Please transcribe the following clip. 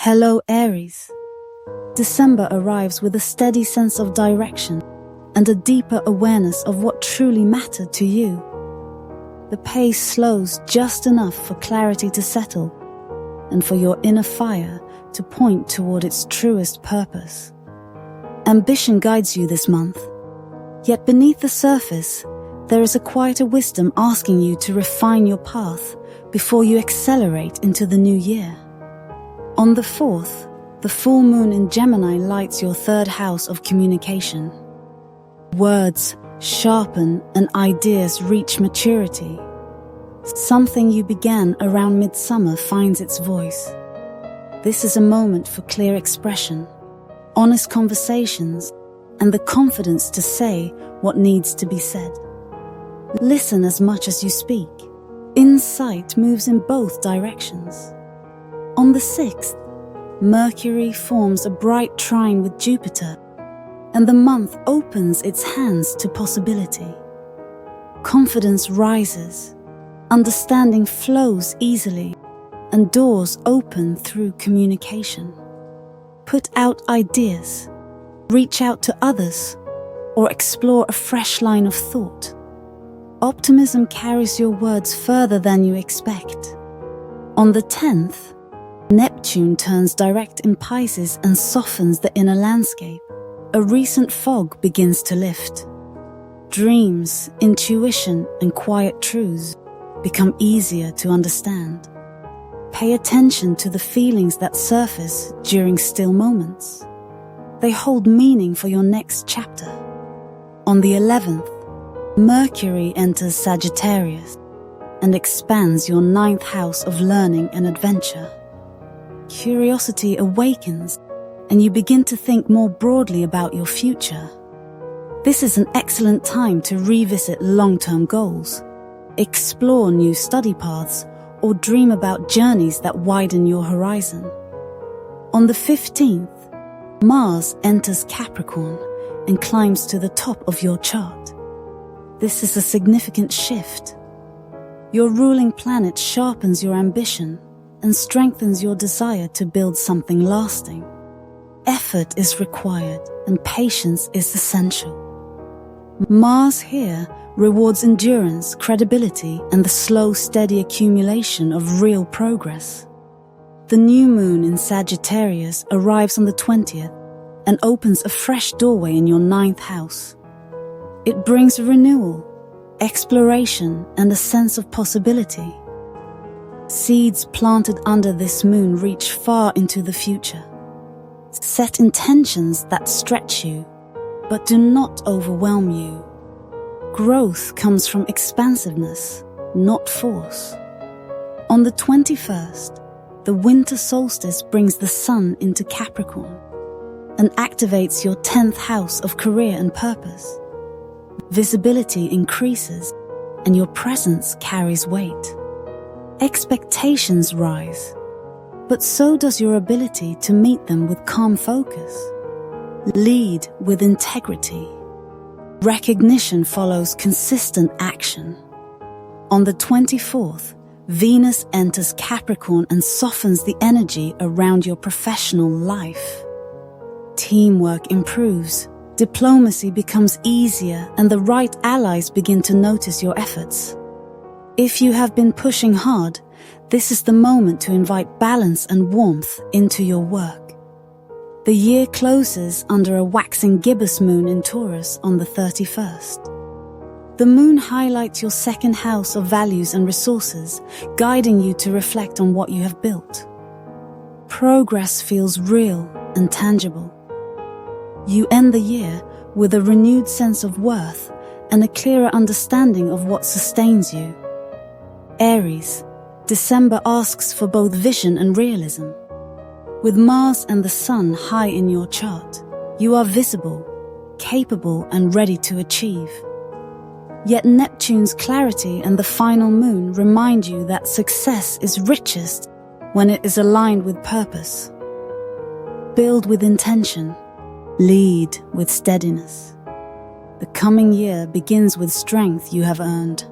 Hello, Aries. December arrives with a steady sense of direction and a deeper awareness of what truly mattered to you. The pace slows just enough for clarity to settle and for your inner fire to point toward its truest purpose. Ambition guides you this month, yet beneath the surface, there is a quieter wisdom asking you to refine your path before you accelerate into the new year. On the 4th, the full moon in Gemini lights your third house of communication. Words sharpen and ideas reach maturity. Something you began around midsummer finds its voice. This is a moment for clear expression, honest conversations, and the confidence to say what needs to be said. Listen as much as you speak. Insight moves in both directions. On the 6th, Mercury forms a bright trine with Jupiter, and the month opens its hands to possibility. Confidence rises, understanding flows easily, and doors open through communication. Put out ideas, reach out to others, or explore a fresh line of thought. Optimism carries your words further than you expect. On the 10th, Neptune turns direct in Pisces and softens the inner landscape. A recent fog begins to lift. Dreams, intuition, and quiet truths become easier to understand. Pay attention to the feelings that surface during still moments. They hold meaning for your next chapter. On the 11th, Mercury enters Sagittarius and expands your 9th house of learning and adventure. Curiosity awakens, and you begin to think more broadly about your future. This is an excellent time to revisit long-term goals, explore new study paths, or dream about journeys that widen your horizon. On the 15th, Mars enters Capricorn and climbs to the top of your chart. This is a significant shift. Your ruling planet sharpens your ambition and strengthens your desire to build something lasting. Effort is required and patience is essential. Mars here rewards endurance, credibility, and the slow, steady accumulation of real progress. The new moon in Sagittarius arrives on the 20th and opens a fresh doorway in your 9th house. It brings renewal, exploration, and a sense of possibility. Seeds planted under this moon reach far into the future. Set intentions that stretch you, but do not overwhelm you. Growth comes from expansiveness, not force. On the 21st, the winter solstice brings the sun into Capricorn and activates your 10th house of career and purpose. Visibility increases, and your presence carries weight. Expectations rise, but so does your ability to meet them with calm focus. Lead with integrity. Recognition follows consistent action. On the 24th, Venus enters Capricorn and softens the energy around your professional life. Teamwork improves, diplomacy becomes easier, and the right allies begin to notice your efforts. If you have been pushing hard, this is the moment to invite balance and warmth into your work. The year closes under a waxing gibbous moon in Taurus on the 31st. The moon highlights your 2nd house of values and resources, guiding you to reflect on what you have built. Progress feels real and tangible. You end the year with a renewed sense of worth and a clearer understanding of what sustains you. Aries, December asks for both vision and realism. With Mars and the Sun high in your chart, you are visible, capable, and ready to achieve. Yet Neptune's clarity and the final moon remind you that success is richest when it is aligned with purpose. Build with intention, lead with steadiness. The coming year begins with strength you have earned.